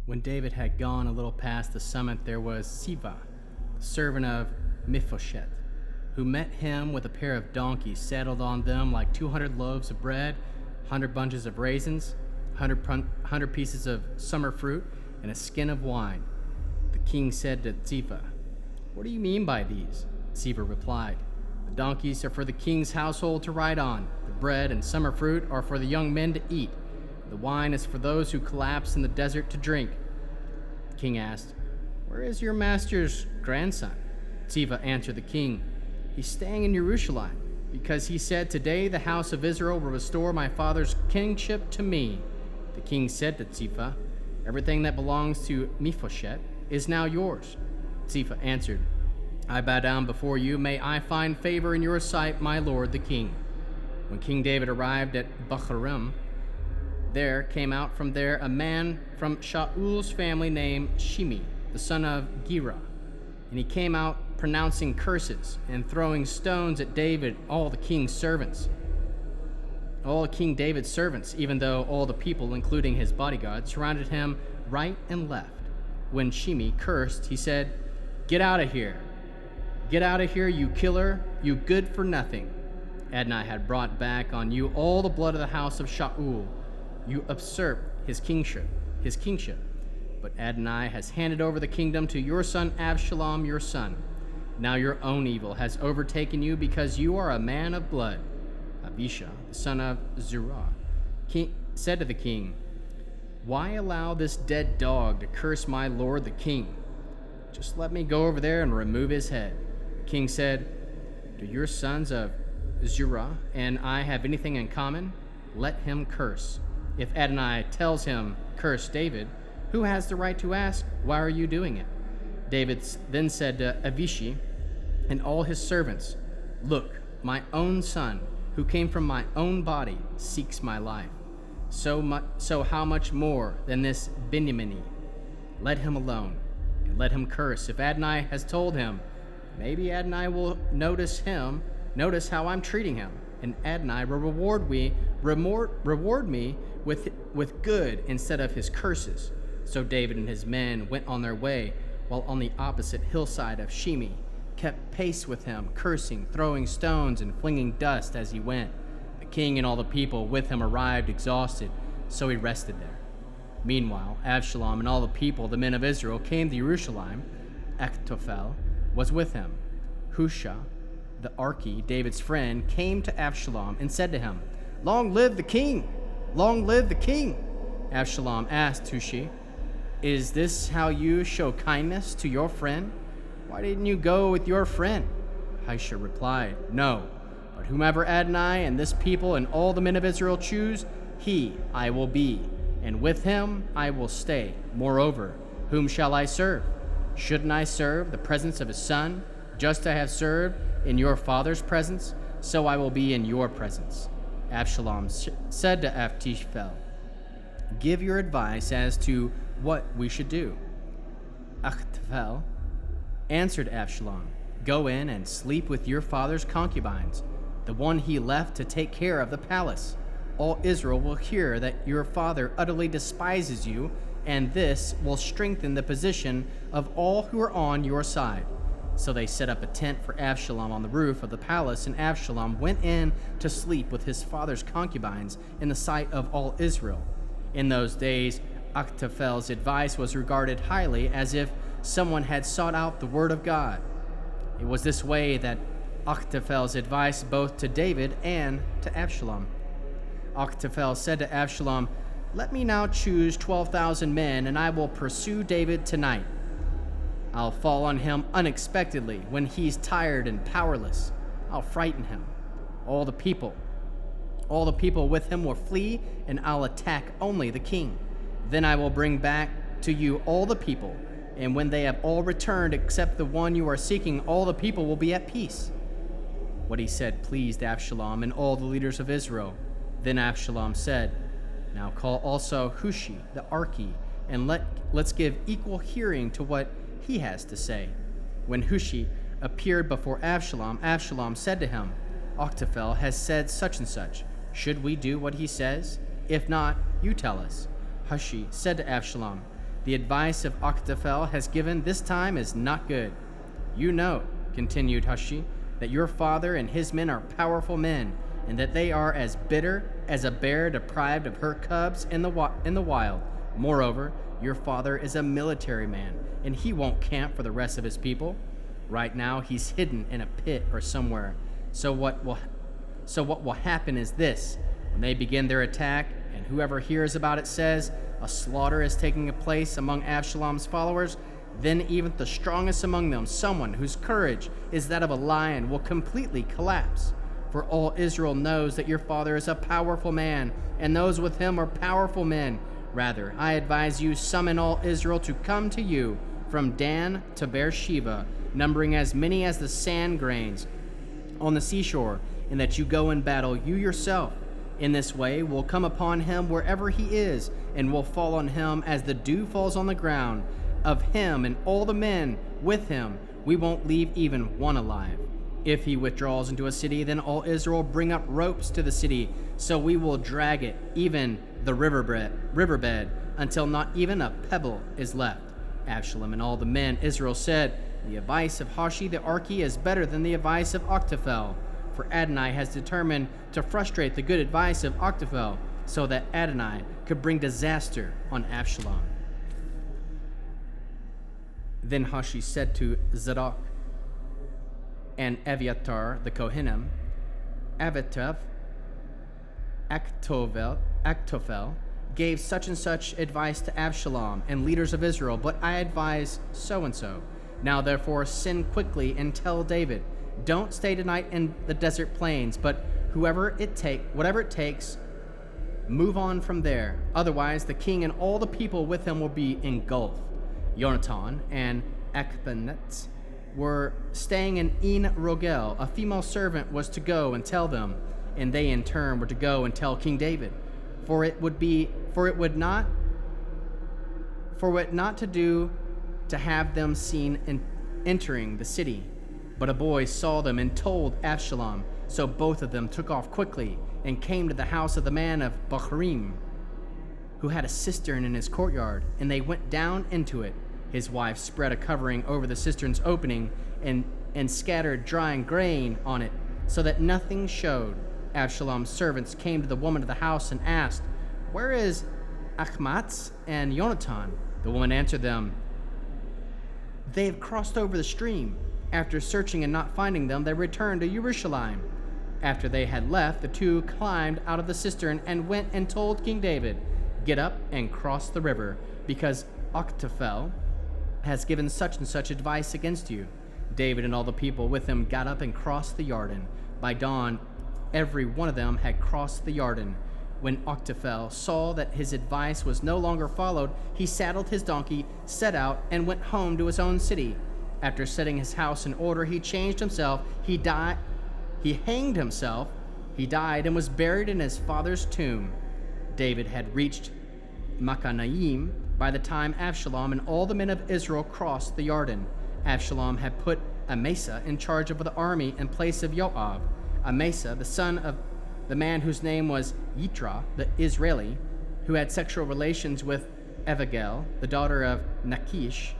When David had gone a little past the summit, there was Siva, the servant of Mephibosheth, who met him with a pair of donkeys saddled on them like 200 loaves of bread, 100 bunches of raisins, 100 pieces of summer fruit, and a skin of wine. The king said to Ziba, "What do you mean by these?" Ziba replied, "The donkeys are for the king's household to ride on. The bread and summer fruit are for the young men to eat. The wine is for those who collapse in the desert to drink." The king asked, "Where is your master's grandson?" Ziba answered the king, "He's staying in Jerusalem, because he said, 'Today the house of Israel will restore my father's kingship to me.'" The king said to Ziba, "Everything that belongs to Mephibosheth is now yours." Ziba answered, "I bow down before you. May I find favor in your sight, my lord the king." When King David arrived at Bahurim, there came out from there a man from Shaul's family named Shimei, the son of Gera. And he came out pronouncing curses and throwing stones at David, all King David's servants, even though all the people, including his bodyguard, surrounded him right and left. When Shimei cursed, he said, "Get out of here. Get out of here, you killer, you good for nothing. Adonai had brought back on you all the blood of the house of Shaul. You usurped his kingship. But Adonai has handed over the kingdom to your son Absalom, your son. Now your own evil has overtaken you because you are a man of blood." Abishai, the son of Zeruiah, said to the king, "Why allow this dead dog to curse my lord the king? Just let me go over there and remove his head." The king said, "Do your sons of Zeruiah and I have anything in common? Let him curse. If Adonai tells him, 'Curse David,' who has the right to ask, 'Why are you doing it?'" David then said to Abishai and all his servants, "Look, my own son, who came from my own body, seeks my life. So how much more than this Benjamini? Let him alone, and let him curse. If Adonai has told him, maybe Adonai will notice how I'm treating him, and Adonai will reward me with good instead of his curses." So David and his men went on their way, while on the opposite hillside of Shimei kept pace with him, cursing, throwing stones, and flinging dust as he went. The king and all the people with him arrived exhausted, so he rested there. Meanwhile, Absalom and all the people, the men of Israel, came to Jerusalem. Achitophel was with him. Hushai, the Archi, David's friend, came to Absalom and said to him, "Long live the king! Long live the king!" Absalom asked Hushai, "Is this how you show kindness to your friend? Why didn't you go with your friend?" Hushai replied, "No, but whomever Adonai and this people and all the men of Israel choose, he I will be, and with him I will stay. Moreover, whom shall I serve? Shouldn't I serve the presence of his son, just as I have served in your father's presence? So I will be in your presence." Absalom said to Achitophel, "Give your advice as to what we should do." Achitophel answered Absalom, "Go in and sleep with your father's concubines, the one he left to take care of the palace. All Israel will hear that your father utterly despises you, and this will strengthen the position of all who are on your side." So they set up a tent for Absalom on the roof of the palace, and Absalom went in to sleep with his father's concubines in the sight of all Israel. In those days, Achitophel's advice was regarded highly, as if someone had sought out the word of God. It was this way that Achitophel's advice both to David and to Absalom. Achitophel said to Absalom, "Let me now choose 12,000 men, and I will pursue David tonight. I'll fall on him unexpectedly when he's tired and powerless. I'll frighten him. All the people with him will flee, and I'll attack only the king. Then I will bring back to you all the people, and when they have all returned except the one you are seeking, all the people will be at peace." What he said pleased Absalom and all the leaders of Israel. Then Absalom said, "Now call also Hushai the Archi, and let's give equal hearing to what he has to say." When Hushai appeared before Absalom, Absalom said to him, "Achitophel has said such and such. Should we do what he says? If not, you tell us." Hushai said to Absalom, The advice of Achitophel has given this time is not good. You know, continued Hushai, that your father and his men are powerful men, and that they are as bitter as a bear deprived of her cubs in the wild. Moreover, your father is a military man, and he won't camp for the rest of his people. Right now, he's hidden in a pit or somewhere. So what will happen is this: when they begin their attack, and whoever hears about it says a slaughter is taking place among Absalom's followers, then even the strongest among them, someone whose courage is that of a lion, will completely collapse. For all Israel knows that your father is a powerful man, and those with him are powerful men. Rather, I advise you, summon all Israel to come to you from Dan to Beersheba, numbering as many as the sand grains on the seashore, and that you go in battle, you yourself. In this way, we'll come upon him wherever he is, and will fall on him as the dew falls on the ground. Of him and all the men with him, we won't leave even one alive. If he withdraws into a city, then all Israel bring up ropes to the city, so we will drag it, even the riverbed, until not even a pebble is left. Absalom and all the men Israel said, the advice of Hushai the Archi is better than the advice of Achitophel, for Adonai has determined to frustrate the good advice of Achitophel, so that Adonai could bring disaster on Absalom. Then Hushai said to Zadok and Abiathar the Kohanim, Achitophel gave such and such advice to Absalom and leaders of Israel, but I advise so and so. Now therefore send quickly and tell David, don't stay tonight in the desert plains, but whatever it takes, move on from there. Otherwise the king and all the people with him will be engulfed. Yonatan and Achbenetz were staying in En Rogel. A female servant was to go and tell them, and they in turn were to go and tell King David. For it not to do to have them seen entering the city. But a boy saw them and told Absalom. So both of them took off quickly and came to the house of the man of Bahurim, who had a cistern in his courtyard, and they went down into it. His wife spread a covering over the cistern's opening and scattered drying grain on it, so that nothing showed. Absalom's servants came to the woman of the house and asked, where is Achmatz and Yonatan? The woman answered them, they have crossed over the stream. After searching and not finding them, they returned to Jerusalem. After they had left, the two climbed out of the cistern and went and told King David, get up and cross the river, because Achitophel has given such and such advice against you. David and all the people with him got up and crossed the Jordan. By dawn, every one of them had crossed the Jordan. When Achitophel saw that his advice was no longer followed, he saddled his donkey, set out, and went home to his own city. After setting his house in order, he changed himself. He hanged himself. He died and was buried in his father's tomb. David had reached Machanaim by the time Absalom and all the men of Israel crossed the Jordan. Absalom had put Amasa in charge of the army in place of Joab. Amasa, the son of the man whose name was Yitra, the Israeli, who had sexual relations with Abigail, the daughter of Nakish,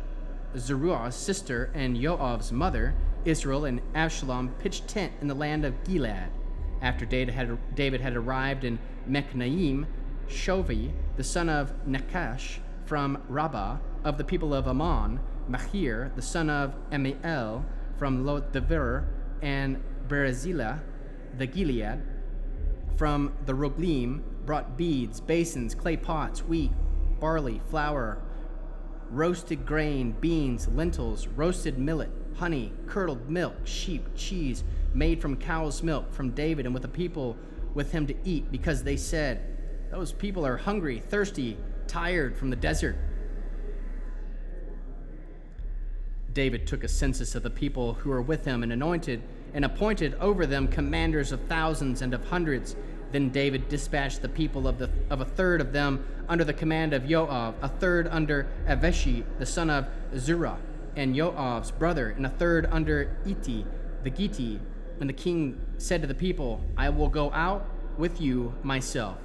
Zeruah's sister and Joab's mother, Israel and Absalom pitched tent in the land of Gilead. After David had arrived in Machanaim, Shovi, the son of Nakash, from Rabbah of the people of Ammon, Machir, the son of Amiel, from Lo-debar, and Berezilah, the Gilead, from the Roglim, brought beads, basins, clay pots, wheat, barley, flour, roasted grain, beans, lentils, roasted millet, honey, curdled milk, sheep, cheese, made from cow's milk, from David and with the people with him to eat, because they said, those people are hungry, thirsty, tired from the desert. David took a census of the people who were with him and appointed over them commanders of thousands and of hundreds. Then David dispatched the people of a third of them under the command of Joab, a third under Aveshi, the son of Zerah, and Joab's brother, and a third under Iti, the Gitti. And the king said to the people, I will go out with you myself.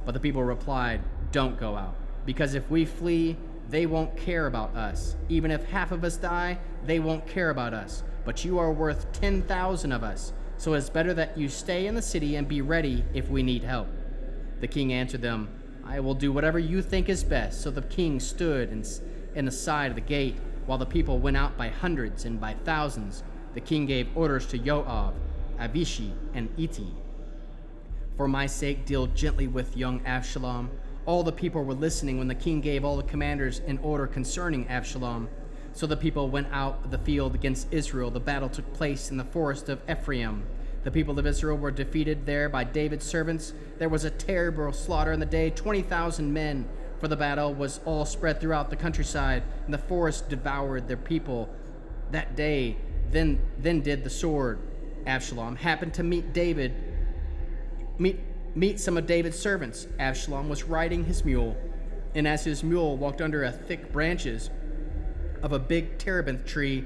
But the people replied, don't go out, because if we flee, they won't care about us. Even if half of us die, they won't care about us. But you are worth 10,000 of us, so it's better that you stay in the city and be ready if we need help." The king answered them, "I will do whatever you think is best." So the king stood in the side of the gate, while the people went out by hundreds and by thousands. The king gave orders to Joab, Abishai, and Ittai, "For my sake, deal gently with young Absalom." All the people were listening when the king gave all the commanders an order concerning Absalom. So the people went out of the field against Israel. The battle took place in the forest of Ephraim. The people of Israel were defeated there by David's servants. There was a terrible slaughter in the day, 20,000 men, for the battle was all spread throughout the countryside, and the forest devoured their people that day. Then did the sword. Absalom happened to meet some of David's servants. Absalom was riding his mule, and as his mule walked under a thick branches of a big terebinth tree,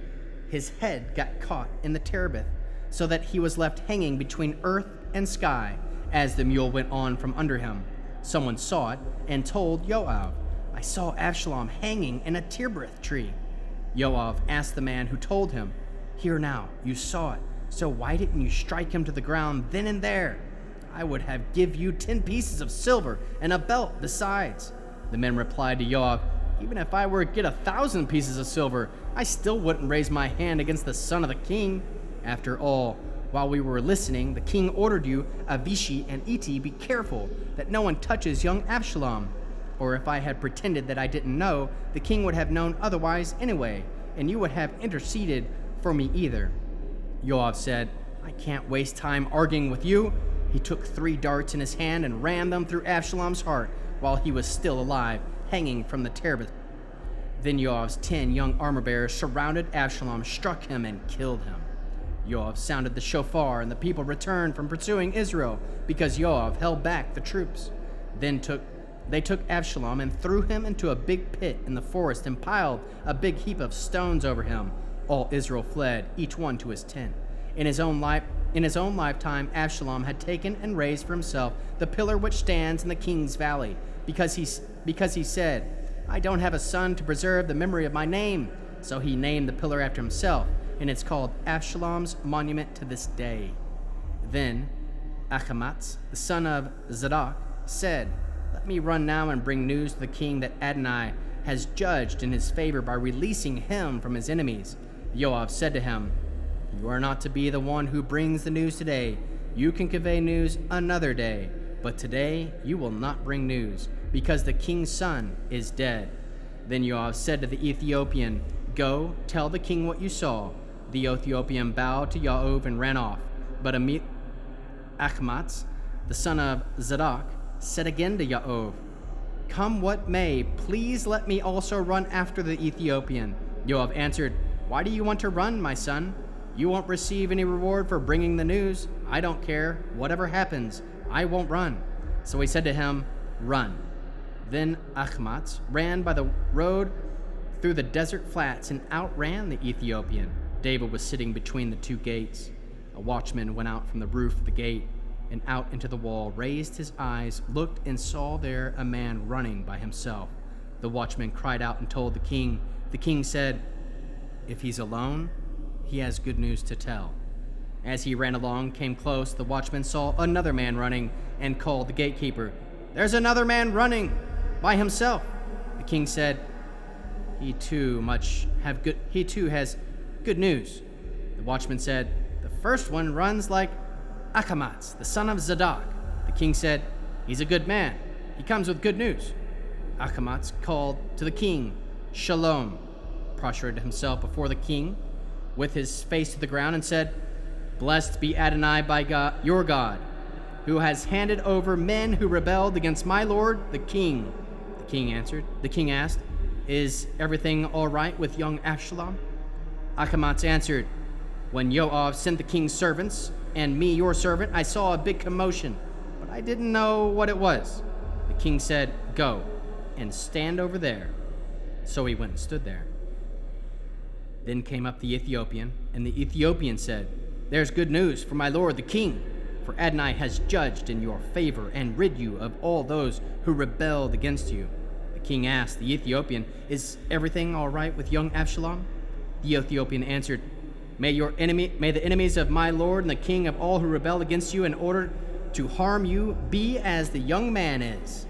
his head got caught in the terebinth, so that he was left hanging between earth and sky as the mule went on from under him. Someone saw it and told Joab, "I saw Absalom hanging in a terebinth tree." Joab asked the man who told him, "Here now, you saw it, so why didn't you strike him to the ground then and there? I would have give you 10 pieces of silver and a belt besides." The men replied to Joab, "Even if I were to get 1,000 pieces of silver, I still wouldn't raise my hand against the son of the king. After all, while we were listening, the king ordered you, Abishai and Ittai, be careful that no one touches young Absalom. Or if I had pretended that I didn't know, the king would have known otherwise anyway, and you would have interceded for me either." Joab said, "I can't waste time arguing with you." He took 3 darts in his hand and ran them through Absalom's heart while he was still alive, hanging from the terebinth. Then Joab's 10 young armor-bearers surrounded Absalom, struck him, and killed him. Joab sounded the shofar, and the people returned from pursuing Israel, because Joab held back the troops. Then they took Absalom and threw him into a big pit in the forest and piled a big heap of stones over him. All Israel fled, each one to his tent. In his own lifetime, Absalom had taken and raised for himself the pillar which stands in the king's valley, because he said, "I don't have a son to preserve the memory of my name." So he named the pillar after himself, and it's called Absalom's monument to this day. Then Ahimaaz, the son of Zadok, said, "Let me run now and bring news to the king that Adonai has judged in his favor by releasing him from his enemies." Joab said to him, "You are not to be the one who brings the news today. You can convey news another day, but today you will not bring news, because the king's son is dead." Then Joab said to the Ethiopian, "Go, tell the king what you saw." The Ethiopian bowed to Joab and ran off. But Ahimaaz, the son of Zadok, said again to Joab, "Come what may, please let me also run after the Ethiopian." Joab answered, "Why do you want to run, my son? You won't receive any reward for bringing the news. I don't care. Whatever happens, I won't run." So he said to him, "Run." Then Ahimaaz ran by the road through the desert flats and outran the Ethiopian. David was sitting between the 2 gates. A watchman went out from the roof of the gate and out into the wall, raised his eyes, looked, and saw there a man running by himself. The watchman cried out and told the king. The king said, "If he's alone, he has good news to tell." As he ran along, came close, the watchman saw another man running and called the gatekeeper. "There's another man running by himself." The king said, He too has good news." The watchman said, "The first one runs like Ahimaaz, the son of Zadok." The king said, "He's a good man. He comes with good news." Ahimaaz called to the king, "Shalom," prostrated himself before the king with his face to the ground and said, "Blessed be Adonai by God, your God, who has handed over men who rebelled against my lord, the king." The king asked, "Is everything all right with young Absalom?" Ahimaaz answered, "When Joab sent the king's servants and me, your servant, I saw a big commotion, but I didn't know what it was." The king said, "Go and stand over there." So he went and stood there. Then came up the Ethiopian, and the Ethiopian said, "There's good news for my lord the king, for Adonai has judged in your favor and rid you of all those who rebelled against you." The king asked the Ethiopian, "Is everything all right with young Absalom?" The Ethiopian answered, May the enemies of my lord and the king of all who rebel against you in order to harm you be as the young man is."